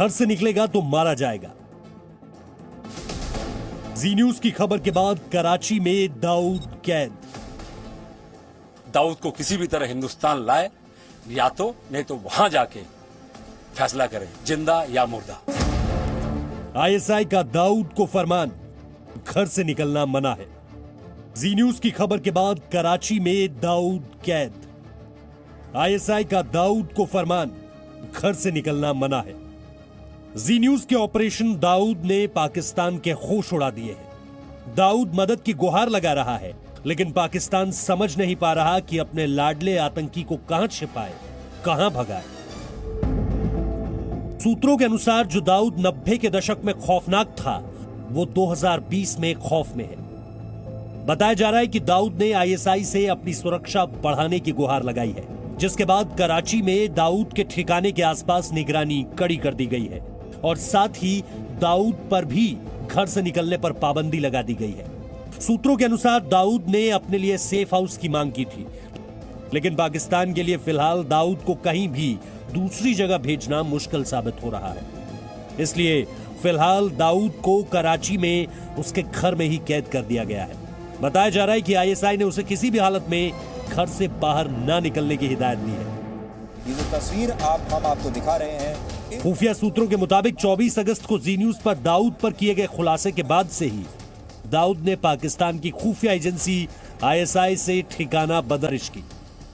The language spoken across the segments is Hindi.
घर से निकलेगा तो मारा जाएगा। जी न्यूज की खबर के बाद कराची में दाऊद कैद। दाऊद को किसी भी तरह हिंदुस्तान लाए, या तो नहीं तो वहां जाके फैसला करें, जिंदा या मुर्दा। आईएसआई का दाऊद को फरमान, घर से निकलना मना है। जी न्यूज की खबर के बाद कराची में दाऊद कैद। आईएसआई का दाऊद को फरमान, घर से निकलना मना है। जी न्यूज के ऑपरेशन दाऊद ने पाकिस्तान के होश उड़ा दिए हैं। दाऊद मदद की गुहार लगा रहा है, लेकिन पाकिस्तान समझ नहीं पा रहा कि अपने लाडले आतंकी को कहां छिपाए, कहां भगाए। सूत्रों के अनुसार जो दाऊद 90 के दशक में खौफनाक था, वो 2020 में खौफ में है। बताया जा रहा है कि दाऊद ने आईएसआई से अपनी सुरक्षा बढ़ाने की गुहार लगाई है, जिसके बाद कराची में दाऊद के ठिकाने के आसपास निगरानी कड़ी कर दी गई है और साथ ही दाऊद पर भी घर से निकलने पर पाबंदी लगा दी गई है। सूत्रों के अनुसार दाऊद ने अपने लिए सेफ हाउस की मांग की थी, लेकिन पाकिस्तान के लिए फिलहाल दाऊद को कहीं भी दूसरी जगह भेजना मुश्किल साबित हो रहा है। इसलिए फिलहाल दाऊद को कराची में उसके घर में ही कैद कर दिया गया है। बताया जा रहा है कि आईएसआई ने उसे किसी भी हालत में घर से बाहर ना निकलने की हिदायत दी है। ये जो तस्वीर हम आपको दिखा रहे हैं, खुफिया सूत्रों के मुताबिक 24 अगस्त को जी न्यूज पर दाऊद पर किए गए खुलासे के बाद से ही दाऊद ने पाकिस्तान की खुफिया एजेंसी आईएसआई से ठिकाना बदरिश की।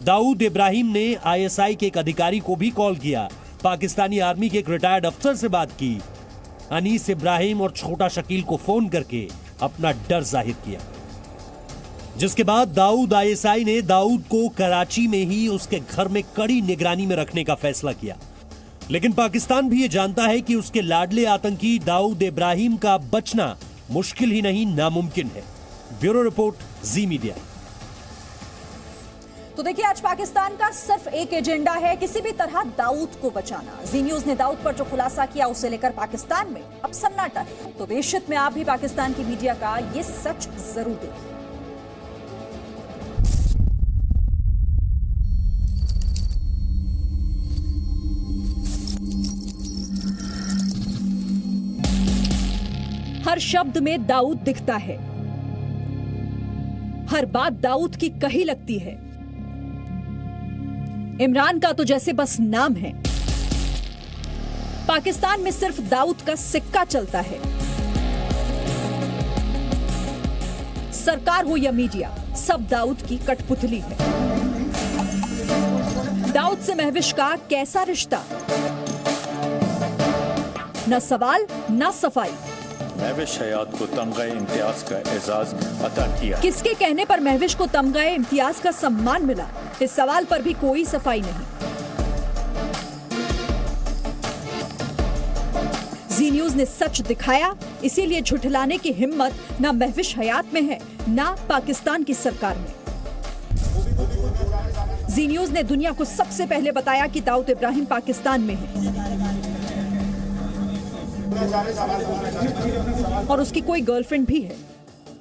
दाऊद इब्राहिम ने आईएसआई के एक अधिकारी को भी कॉल किया, पाकिस्तानी आर्मी के एक रिटायर्ड अफसर से बात की, अनीस इब्राहिम और छोटा शकील को फोन करके अपना डर जाहिर किया, जिसके बाद दाऊद आईएसआई ने दाऊद को कराची में ही उसके घर में कड़ी निगरानी में रखने का फैसला किया। लेकिन पाकिस्तान भी ये जानता है कि उसके लाडले आतंकी दाऊद इब्राहिम का बचना मुश्किल ही नहीं, नामुमकिन है। ब्यूरो रिपोर्ट, जी मीडिया। तो देखिए, आज पाकिस्तान का सिर्फ एक एजेंडा है, किसी भी तरह दाऊद को बचाना। जी न्यूज ने दाऊद पर जो खुलासा किया, उसे लेकर पाकिस्तान में अब सन्नाटा है। तो बेशक में आप भी पाकिस्तान की मीडिया का ये सच जरूर देखिए। हर शब्द में दाऊद दिखता है, हर बात दाऊद की कही लगती है। इमरान का तो जैसे बस नाम है। पाकिस्तान में सिर्फ दाऊद का सिक्का चलता है। सरकार हो या मीडिया, सब दाऊद की कठपुतली है। दाऊद से महविश का कैसा रिश्ता? न सवाल न सफाई। महविश हयात को तमगाए इम्तियाज का एजाज अता किया। किसके कहने पर महविश को तमगाए इम्तियाज का सम्मान मिला? इस सवाल पर भी कोई सफाई नहीं। जी न्यूज ने सच दिखाया, इसीलिए झुठलाने की हिम्मत ना महविश हयात में है, ना पाकिस्तान की सरकार में। जी न्यूज ने दुनिया को सबसे पहले बताया कि दाऊद इब्राहिम पाकिस्तान में है और उसकी कोई गर्लफ्रेंड भी है।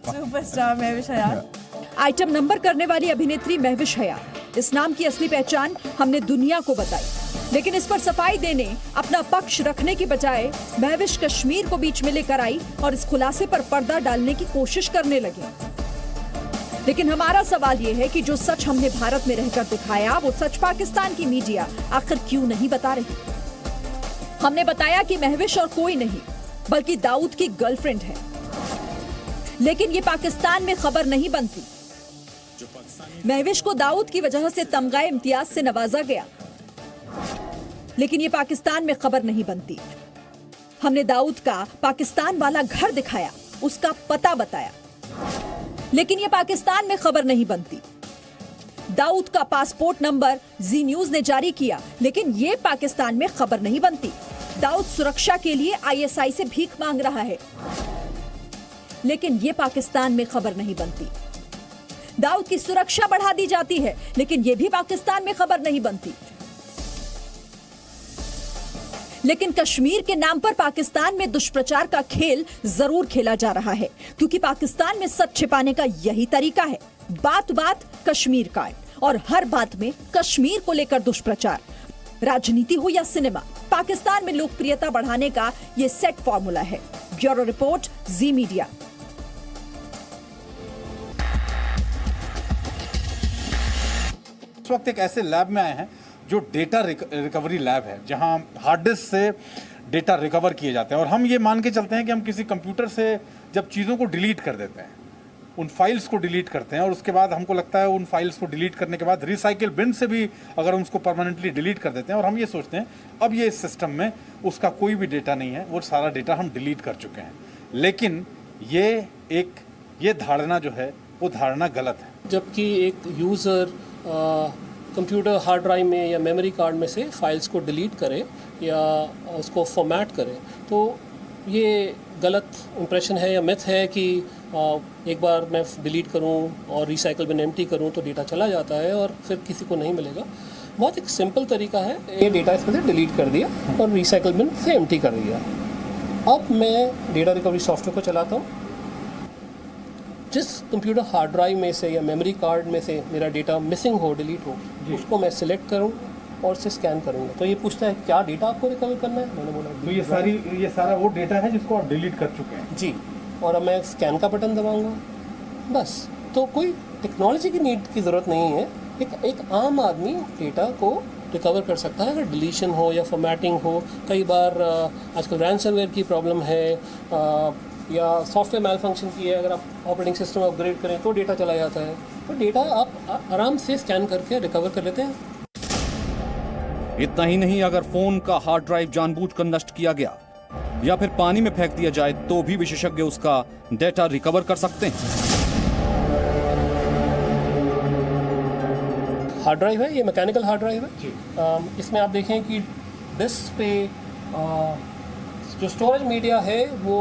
सुपरस्टार महविश हयात, आइटम नंबर करने वाली अभिनेत्री महविश हयात। इस नाम की असली पहचान हमने दुनिया को बताई, लेकिन इस पर सफाई देने, अपना पक्ष रखने की बजाय महविश कश्मीर को बीच में लेकर आई और इस खुलासे पर पर्दा डालने की कोशिश करने लगी। लेकिन हमारा सवाल यह है कि जो सच हमने भारत में रहकर दिखाया, वो सच पाकिस्तान की मीडिया आखिर क्यों नहीं बता रही? हमने बताया कि महविश और कोई नहीं बल्कि दाऊद की गर्लफ्रेंड है, लेकिन ये पाकिस्तान में खबर नहीं बनती। महविश को दाऊद की वजह से तमगाए इम्तियाज से नवाजा गया, लेकिन ये पाकिस्तान में खबर नहीं बनती। हमने दाऊद का पाकिस्तान वाला घर दिखाया, उसका पता बताया, लेकिन ये पाकिस्तान में खबर नहीं बनती। दाऊद का पासपोर्ट नंबर जी न्यूज ने जारी किया, लेकिन ये पाकिस्तान में खबर नहीं बनती। दाऊद सुरक्षा के लिए आईएसआई से भीख मांग रहा है, लेकिन ये पाकिस्तान में खबर नहीं बनती। दाऊद की सुरक्षा बढ़ा दी जाती है, लेकिन ये भी पाकिस्तान में खबर नहीं बनती। लेकिन कश्मीर के नाम पर पाकिस्तान में दुष्प्रचार का खेल जरूर खेला जा रहा है, क्योंकि पाकिस्तान में सच छिपाने का यही तरीका है। बात बात कश्मीर का है और हर बात में कश्मीर को लेकर दुष्प्रचार। राजनीति हो या सिनेमा, पाकिस्तान में लोकप्रियता बढ़ाने का ये सेट फॉर्मूला है। ब्यूरो रिपोर्ट, जी मीडिया। इस वक्त एक ऐसे लैब में आए हैं जो डेटा रिकवरी लैब है, जहां हार्ड डिस्क से डेटा रिकवर किए जाते हैं। और हम ये मान के चलते हैं कि हम किसी कंप्यूटर से जब चीज़ों को डिलीट कर देते हैं, उन फाइल्स को डिलीट करते हैं, और उसके बाद हमको लगता है उन फाइल्स को डिलीट करने के बाद रिसाइकिल बिन से भी अगर हम उसको परमानेंटली डिलीट कर देते हैं, और हम ये सोचते हैं अब ये इस सिस्टम में उसका कोई भी डेटा नहीं है, वो सारा डेटा हम डिलीट कर चुके हैं। लेकिन ये धारणा जो है वो धारणा गलत है। जबकि एक यूज़र कंप्यूटर हार्ड ड्राइव में या मेमोरी कार्ड में से फाइल्स को डिलीट करे या उसको फॉर्मेट करे, तो ये गलत इंप्रेशन है या मिथ है कि एक बार मैं डिलीट करूं और रिसाइकल बिन एम्प्टी करूं तो डेटा चला जाता है और फिर किसी को नहीं मिलेगा। बहुत एक सिंपल तरीका है, ये डेटा इसमें से डिलीट कर दिया और रिसाइकल बिन से एम्प्टी कर दिया। अब मैं डेटा रिकवरी सॉफ्टवेयर को चलाता हूँ। जिस कंप्यूटर हार्ड ड्राइव में से या मेमोरी कार्ड में से मेरा डेटा मिसिंग हो, डिलीट हो, उसको मैं सिलेक्ट करूँ और उसे स्कैन करूँगा। तो ये पूछता है क्या डेटा आपको रिकवर करना है, मैंने बोला तो ये सारा वो डेटा है जिसको आप डिलीट कर चुके हैं जी। और अब मैं स्कैन का बटन दबाऊंगा, बस। तो कोई टेक्नोलॉजी की नीड की ज़रूरत नहीं है, एक आम आदमी डेटा को रिकवर कर सकता है अगर डिलीशन हो या फॉर्मेटिंग हो। कई बार आजकल रैंसमवेयर की प्रॉब्लम है या सॉफ्टवेयर मैल फंक्शन की है, अगर आप ऑपरेटिंग सिस्टम अपग्रेड करें तो डेटा चला जाता है। तो डेटा आप आराम से स्कैन करके रिकवर कर लेते हैं। इतना ही नहीं, अगर फोन का हार्ड ड्राइव जानबूझकर नष्ट किया गया या फिर पानी में फेंक दिया जाए तो भी विशेषज्ञ उसका डेटा रिकवर कर सकते हैं। हार्ड ड्राइव है, ये मैकेनिकल हार्ड ड्राइव है। इसमें आप देखें कि डिस्क पे जो स्टोरेज मीडिया है वो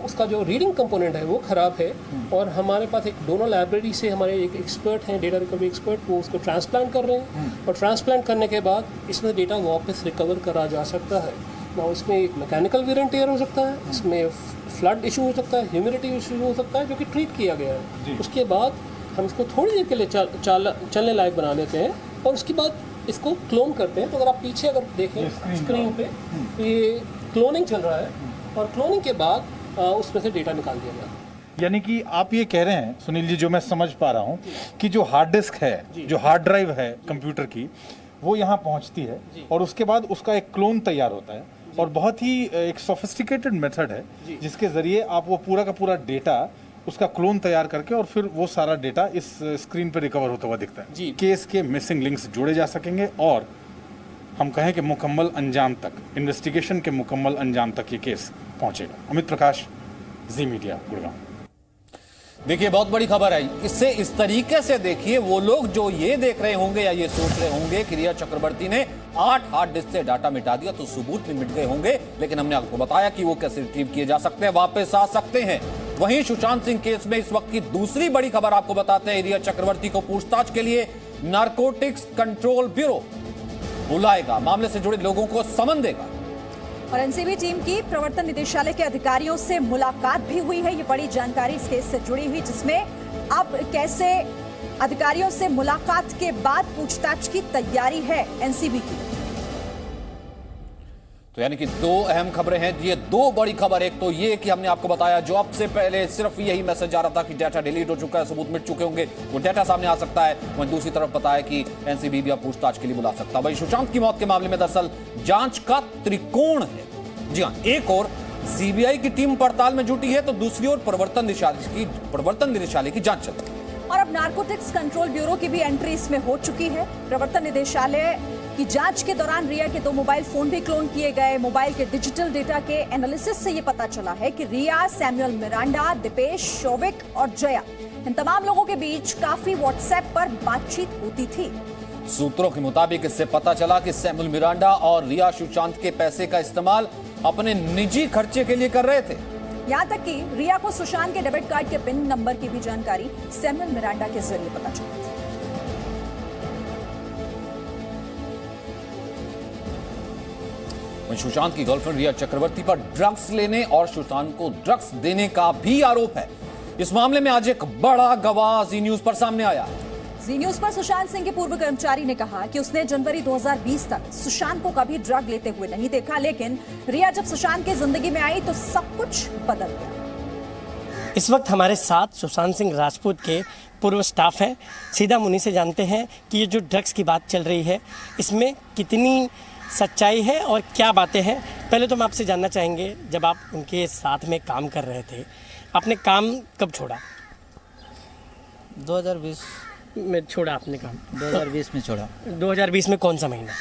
उसका जो रीडिंग कंपोनेंट है वो ख़राब है, और हमारे पास एक दोनों लाइब्रेरी से हमारे एक एक्सपर्ट हैं, डेटा रिकवरी एक्सपर्ट, वो उसको ट्रांसप्लांट कर रहे हैं। और ट्रांसप्लांट करने के बाद इसमें डेटा वापस रिकवर करा जा सकता है ना। इसमें एक मैकेनिकल वेरिएंट एयर हो सकता है, इसमें फ्लड इशू हो सकता है, ह्यूमिडिटी इशू हो सकता है, जो कि ट्रीट किया गया है। उसके बाद हम इसको थोड़ी देर के लिए चलने लायक बना देते हैं और उसके बाद इसको क्लोन करते हैं। तो अगर आप पीछे अगर देखें स्क्रीन पे, तो ये क्लोनिंग चल रहा है और क्लोनिंग के बाद उसमें से डेटा निकाल दिया गया। यानी कि आप ये कह रहे हैं सुनील जी, जो मैं समझ पा रहा हूँ कि जो हार्ड डिस्क है, जो हार्ड ड्राइव है कंप्यूटर की, वो यहाँ पहुँचती है और उसके बाद उसका एक क्लोन तैयार होता है, और बहुत ही एक सोफिस्टिकेटेड मेथड है जिसके जरिए आप वो पूरा का पूरा डेटा, उसका क्लोन तैयार करके और फिर वो सारा डेटा इस स्क्रीन पर रिकवर होता हुआ दिखता है। केस के मिसिंग लिंक्स जोड़े जा सकेंगे और हम कहें कि मुकम्मल अंजाम तक, इन्वेस्टिगेशन के मुकम्मल अंजाम तक ये केस पहुंचेगा। अमित प्रकाश, जी मीडिया, गुड़गांव। देखिए, बहुत बड़ी खबर है। इससे इस तरीके से देखिए, वो लोग जो ये देख रहे होंगे या ये सोच रहे होंगे कि रिया चक्रवर्ती ने 8 हार्ड डिस्क से डाटा मिटा दिया तो सबूत भी मिट गए होंगे, लेकिन हमने आपको बताया कि वो कैसे रिट्रीव किए जा सकते हैं, वापस आ सकते हैं। वहीं सुशांत सिंह केस में इस वक्त की दूसरी बड़ी खबर आपको बताते हैं। रिया चक्रवर्ती को पूछताछ के लिए नारकोटिक्स कंट्रोल ब्यूरो बुलाएगा, मामले से जुड़े लोगों को समन देगा। और एनसीबी टीम की प्रवर्तन निदेशालय के अधिकारियों से मुलाकात भी हुई है। ये बड़ी जानकारी इस केस से जुड़ी हुई, जिसमें अब कैसे अधिकारियों से मुलाकात के बाद पूछताछ की तैयारी है एनसीबी की। तो यानी कि 2 अहम खबरें हैं, ये 2 बड़ी खबर। एक तो ये कि हमने आपको बताया, जो अब से पहले सिर्फ यही मैसेज आ रहा था कि डाटा डिलीट हो चुका है, सबूत मिट चुके होंगे, वो डाटा सामने आ सकता है। वहीं दूसरी तरफ बताया कि एनसीबी भी अब पूछताछ के लिए बुला सकता है। वहीं सुशांत की मौत के मामले में दरअसल जांच का त्रिकोण है। जी हाँ, एक और सीबीआई की टीम पड़ताल में जुटी है तो दूसरी ओर प्रवर्तन निदेशालय की जांच चल रही है। और अब नारकोटिक्स कंट्रोल ब्यूरो की भी एंट्री इसमें हो चुकी है। प्रवर्तन निदेशालय की जांच के दौरान रिया के 2 मोबाइल फोन भी क्लोन किए गए। मोबाइल के डिजिटल डेटा के एनालिसिस से यह पता चला है कि रिया, सैमुअल मिरांडा, दीपेश, शौविक और जया, इन तमाम लोगों के बीच काफी व्हाट्सएप पर बातचीत होती थी। सूत्रों के मुताबिक इससे पता चला कि सैमुअल मिरांडा और रिया सुशांत के पैसे का इस्तेमाल अपने निजी खर्चे के लिए कर रहे थे। यहाँ तक कि रिया को सुशांत के डेबिट कार्ड के पिन नंबर की भी जानकारी सैमुअल मिरांडा के जरिए पता चली थी। सुशांत की गर्लफ्रेंड रिया चक्रवर्ती पर ड्रग्स लेने और सुशांत को ड्रग्स देने का भी आरोप है। इस मामले में आज एक बड़ा गवाह जी न्यूज पर सामने आया। जी न्यूज पर सुशांत सिंह के पूर्व कर्मचारी ने कहा कि उसने जनवरी 2020 तक सुशांत को कभी ड्रग लेते हुए नहीं देखा, लेकिन रिया जब सुशांत की जिंदगी में आई तो सब कुछ बदल गया। इस वक्त हमारे साथ सुशांत सिंह राजपूत के पूर्व स्टाफ है। सीधा मुनि से जानते हैं कि ये जो ड्रग्स की बात चल रही है इसमें कितनी सच्चाई है और क्या बातें हैं। पहले तो हम आपसे जानना चाहेंगे, जब आप उनके साथ में काम कर रहे थे, आपने काम कब छोड़ा? 2020 में छोड़ा आपने काम? 2020 में छोड़ा। 2020 में कौन सा महीना?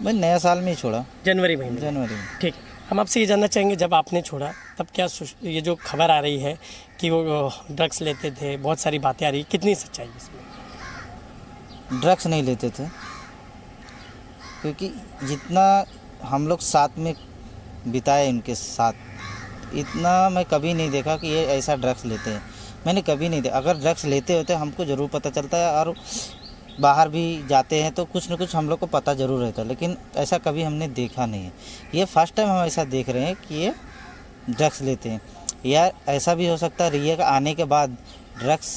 मैं नया साल में ही छोड़ा, जनवरी महीने। जनवरी में। ठीक है, हम आपसे ये जानना चाहेंगे, जब आपने छोड़ा तब क्या ये जो खबर आ रही है कि वो ड्रग्स लेते थे, बहुत सारी बातें आ रही, कितनी सच्चाई है इसमें? ड्रग्स नहीं लेते थे, क्योंकि जितना हम लोग साथ में बिताए उनके साथ, इतना मैं कभी नहीं देखा कि ये ऐसा ड्रग्स लेते हैं। मैंने कभी नहीं देखा। अगर ड्रग्स लेते होते हमको ज़रूर पता चलता है, और बाहर भी जाते हैं तो कुछ न कुछ हम लोग को पता ज़रूर रहता है, लेकिन ऐसा कभी हमने देखा नहीं है। ये फर्स्ट टाइम हम ऐसा देख रहे हैं कि ये ड्रग्स लेते हैं। या ऐसा भी हो सकता है रिया का आने के बाद ड्रग्स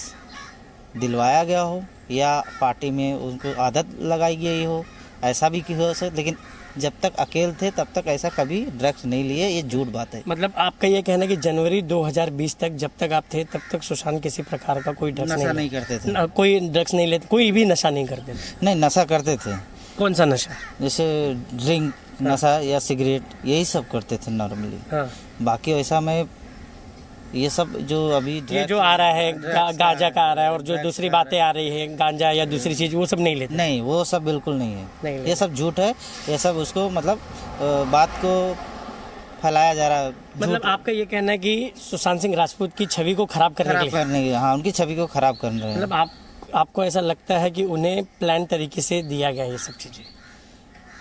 दिलवाया गया हो, या पार्टी में उनको आदत लगाई गई हो, ऐसा भी हो सकता। लेकिन जब तक अकेले थे तब तक ऐसा कभी ड्रग्स नहीं लिए, ये झूठ बात है। मतलब आपका ये कहना है कि जनवरी 2020 तक जब तक आप थे तब तक सुशांत किसी प्रकार का कोई ड्रग्स नशा नहीं करते थे, कोई ड्रग्स नहीं लेते, कोई भी नशा नहीं करते थे? नहीं, नशा करते थे। कौन सा नशा? जैसे ड्रिंक नशा या सिगरेट, यही सब करते थे नॉर्मली। हाँ। बाकी वैसा मैं ये सब जो अभी ये जो आ रहा है गांजा का आ रहा है, और जो दूसरी बातें आ रही है गांजा या दूसरी चीज, वो सब नहीं लेते? नहीं, वो सब बिल्कुल नहीं है। नहीं, ये सब झूठ है। ये सब उसको मतलब बात को फैलाया जा रहा है। मतलब आपका ये कहना है कि सुशांत सिंह राजपूत की छवि को खराब करने के लिए? हाँ, उनकी छवि को खराब कर रहे हैं। मतलब आपको ऐसा लगता है कि उन्हें प्लान तरीके से दिया गया ये सब चीजें?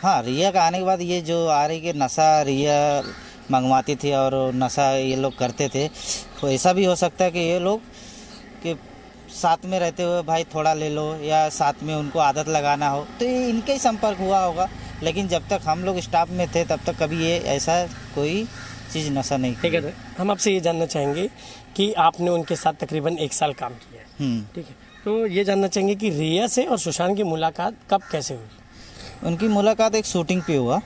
हाँ, रिया का आने के बाद ये जो आ रही कि नशा रिया मंगवाती थी और नशा ये लोग करते थे, तो ऐसा भी हो सकता है कि ये लोग कि साथ में रहते हुए भाई थोड़ा ले लो, या साथ में उनको आदत लगाना हो, तो ये इनके ही संपर्क हुआ होगा। लेकिन जब तक हम लोग स्टाफ में थे तब तक कभी ये ऐसा कोई चीज़ नशा नहीं की। ठीक है, हम आपसे ये जानना चाहेंगे कि आपने उनके साथ तकरीबन 1 साल काम किया है, ठीक है, तो ये जानना चाहेंगे कि रिया से और सुशांत की मुलाकात कब कैसे हुई? उनकी मुलाकात एक शूटिंग पे हुआ,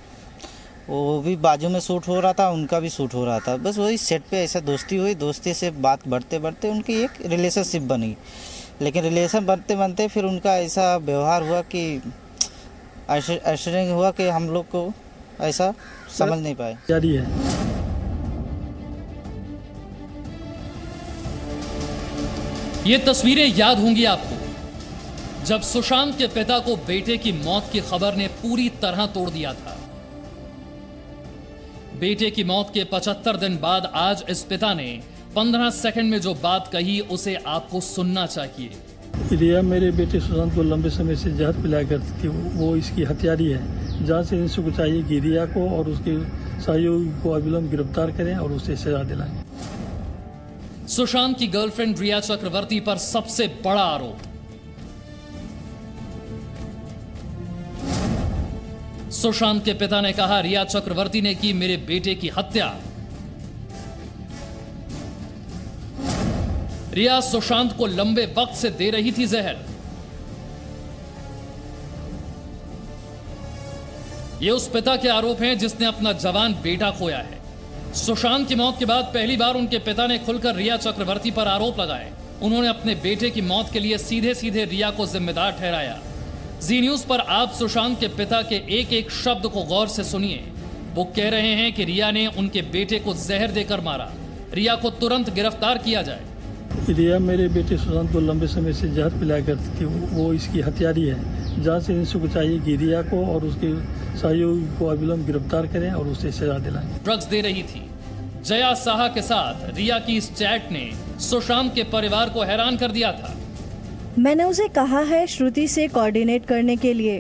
वो भी बाजू में शूट हो रहा था, उनका भी शूट हो रहा था। बस वही सेट पे ऐसा दोस्ती हुई, दोस्ती से बात बढ़ते बढ़ते उनकी एक रिलेशनशिप बनी। लेकिन रिलेशन बनते बनते फिर उनका ऐसा व्यवहार हुआ कि ऐसा हुआ कि हम लोग को ऐसा समझ नहीं पाए। जारी है। ये तस्वीरें याद होंगी आपको, जब सुशांत के पिता को बेटे की मौत की खबर ने पूरी तरह तोड़ दिया था। बेटे की मौत के 75 दिन बाद आज इस पिता ने 15 सेकंड में जो बात कही उसे आपको सुनना चाहिए। रिया मेरे बेटे सुशांत को लंबे समय से जहर पिलाया करती थी, वो इसकी हत्यारी है। जांच एजेंसी को चाहिए कि रिया को और उसके सहयोगी को अविलंब गिरफ्तार करें और उसे सजा दिलाएं। सुशांत की गर्लफ्रेंड रिया चक्रवर्ती पर सबसे बड़ा आरोप, सुशांत के पिता ने कहा रिया चक्रवर्ती ने की मेरे बेटे की हत्या। रिया सुशांत को लंबे वक्त से दे रही थी जहर। ये उस पिता के आरोप हैं जिसने अपना जवान बेटा खोया है। सुशांत की मौत के बाद पहली बार उनके पिता ने खुलकर रिया चक्रवर्ती पर आरोप लगाए। उन्होंने अपने बेटे की मौत के लिए सीधे सीधे रिया को जिम्मेदार ठहराया। जी न्यूज पर आप सुशांत के पिता के एक एक शब्द को गौर से सुनिए। वो कह रहे हैं कि रिया ने उनके बेटे को जहर देकर मारा। रिया को तुरंत गिरफ्तार किया जाए। रिया मेरे बेटे सुशांत को लंबे समय से जहर पिलाया करती थी, वो इसकी हत्यारी है। जांच एजेंसी को चाहिए कि रिया को और उसके सहयोगी को अविलंब गिरफ्तार करें और उसे सजा दिलाएं। ड्रग्स दे रही थी। जया साहा के साथ रिया की इस चैट ने सुशांत के परिवार को हैरान कर दिया था। मैंने उसे कहा है श्रुति से कोऑर्डिनेट करने के लिए।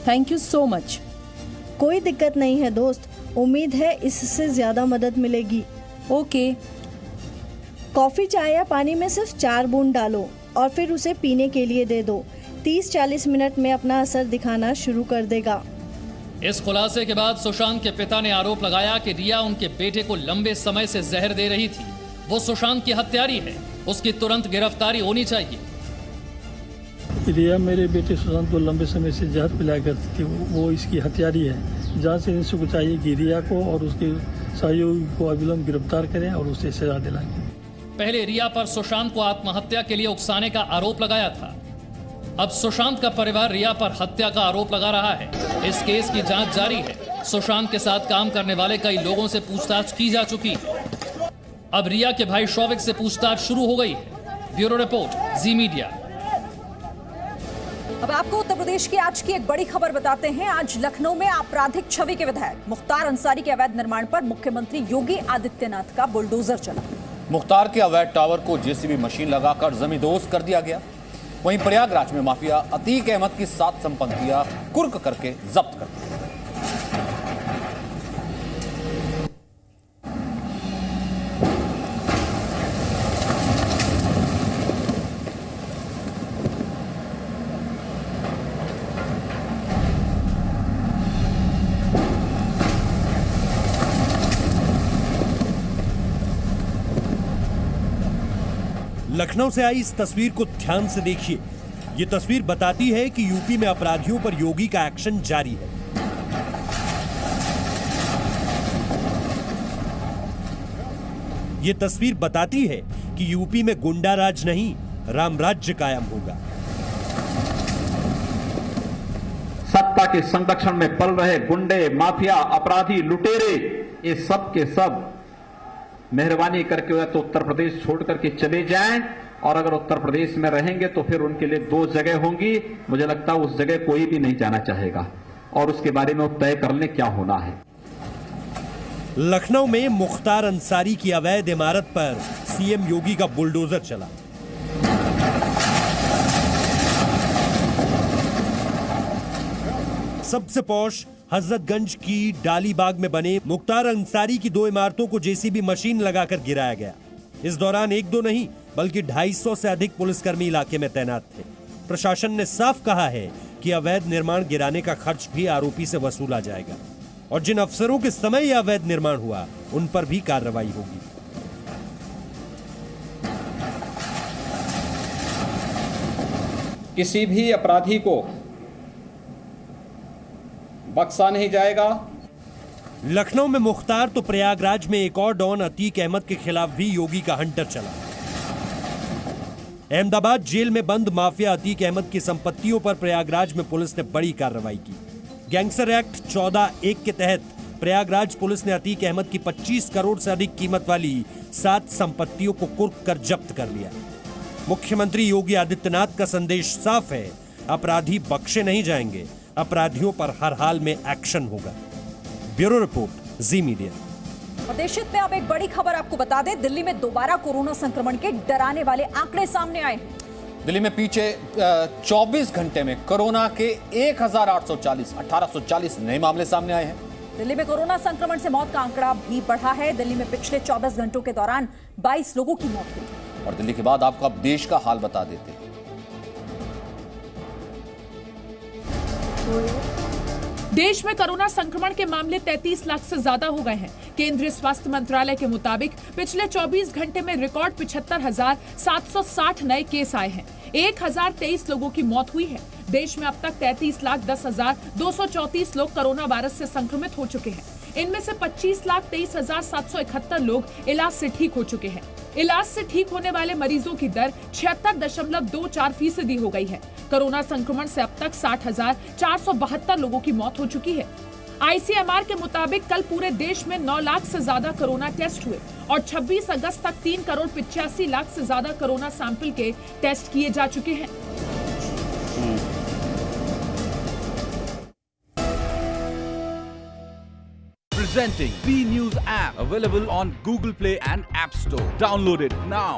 Thank you so much. कोई दिक्कत नहीं है दोस्त, उम्मीद है इससे ज्यादा मदद मिलेगी। ओके। कॉफी चाय या पानी में सिर्फ 4 बूंद डालो और फिर उसे पीने के लिए दे दो। 30-40 मिनट में अपना असर दिखाना शुरू कर देगा। इस खुलासे के बाद सुशांत के पिता ने आरोप लगाया कि रिया उनके बेटे को लंबे समय से जहर दे रही थी। वो सुशांत की हत्यारी है, उसकी तुरंत गिरफ्तारी होनी चाहिए। रिया मेरे बेटे सुशांत को लंबे समय से जहर पिलाया करती थी, वो इसकी हत्यारी है। जांच एजेंसी को चाहिए कि रिया को और उसके सहयोगी को अविलंब गिरफ्तार करें और उसे सजा दिलाएं। पहले रिया पर सुशांत को आत्महत्या के लिए उकसाने का आरोप लगाया था। अब सुशांत का परिवार रिया पर हत्या का आरोप लगा रहा है। इस केस की जांच जारी है। सुशांत के साथ काम करने वाले कई लोगों से पूछताछ की जा चुकी है। अब रिया के भाई शौविक से पूछताछ शुरू हो गई है। ब्यूरो रिपोर्ट, जी मीडिया। अब आपको उत्तर प्रदेश की आज की एक बड़ी खबर बताते हैं। आज लखनऊ में आपराधिक छवि के विधायक मुख्तार अंसारी के अवैध निर्माण पर मुख्यमंत्री योगी आदित्यनाथ का बुलडोजर चला। मुख्तार के अवैध टावर को जेसीबी मशीन लगाकर जमींदोज कर दिया गया। वहीं प्रयागराज में माफिया अतीक अहमद की 7 संपत्तियां कुर्क करके जब्त कर दी। लखनऊ से आई इस तस्वीर को ध्यान से देखिए। ये तस्वीर बताती है कि यूपी में अपराधियों पर योगी का एक्शन जारी है। ये तस्वीर बताती है कि यूपी में गुंडा राज नहीं, रामराज्य कायम होगा। सत्ता के संरक्षण में पल रहे गुंडे, माफिया, अपराधी, लुटेरे, ये सब के सब मेहरबानी करके तो उत्तर प्रदेश छोड़ करके चले जाएं, और अगर उत्तर प्रदेश में रहेंगे तो फिर उनके लिए 2 जगह होंगी। मुझे लगता है उस जगह कोई भी नहीं जाना चाहेगा, और उसके बारे में तय कर लें क्या होना है। लखनऊ में मुख्तार अंसारी की अवैध इमारत पर सीएम योगी का बुलडोजर चला। सबसे पौष हजरतगंज की डालीबाग में बने मुख्तार अंसारी की 2 इमारतों को जेसीबी मशीन लगाकर गिराया गया। इस दौरान 1-2 नहीं बल्कि 250 से अधिक पुलिसकर्मी इलाके में तैनात थे। प्रशासन ने साफ कहा है कि अवैध निर्माण गिराने का खर्च भी आरोपी से वसूला जाएगा, और जिन अफसरों के समय यह अवैध निर्माण हुआ उन पर भी कार्रवाई होगी। किसी भी अपराधी को बख्शा नहीं जाएगा। लखनऊ में मुख्तार तो प्रयागराज में एक और डॉन अतीक अहमद के खिलाफ भी योगी का हंटर चला। अहमदाबाद जेल में बंद माफिया अतीक अहमद की संपत्तियों पर प्रयागराज में पुलिस ने बड़ी कार्रवाई की। गैंगस्टर एक्ट 14(1) के तहत प्रयागराज पुलिस ने अतीक अहमद की 25 करोड़ से अधिक कीमत वाली 7 संपत्तियों को कुर्क कर जब्त कर लिया। मुख्यमंत्री योगी आदित्यनाथ का संदेश साफ है, अपराधी बख्शे नहीं जाएंगे, अपराधियों पर हर हाल में एक्शन होगा। ब्यूरो रिपोर्ट, जी मीडिया। और देश हित में अब एक बड़ी खबर आपको बता दें, दिल्ली में दोबारा कोरोना संक्रमण के डराने वाले आंकड़े सामने आए हैं। दिल्ली में पीछे 24 घंटे में कोरोना के 1840 नए मामले सामने आए हैं। दिल्ली में कोरोना संक्रमण से मौत का आंकड़ा भी बढ़ा है। दिल्ली में पिछले 24 घंटों के दौरान 22 लोगों की मौत हुई। और दिल्ली के बाद आपको अब देश का हाल बता देते हैं। देश में कोरोना संक्रमण के मामले 33 लाख से ज्यादा हो गए हैं। केंद्रीय स्वास्थ्य मंत्रालय के मुताबिक पिछले 24 घंटे में रिकॉर्ड 75,760 नए केस आए हैं। 1023 लोगों की मौत हुई है। देश में अब तक 33,10,234 लोग कोरोना वायरस से संक्रमित हो चुके हैं। इनमें से 25,23,771 लोग इलाज से ठीक हो चुके हैं। इलाज से ठीक होने वाले मरीजों की दर 76.24% हो गई है। कोरोना संक्रमण से अब तक 60,472 लोगों की मौत हो चुकी है। ICMR के मुताबिक कल पूरे देश में 9 लाख से ज्यादा कोरोना टेस्ट हुए और 26 अगस्त तक 3,85,00,000 से ज्यादा कोरोना सैंपल के टेस्ट किए जा चुके हैं। Presenting B News app, available on Google Play and App Store. Download it now.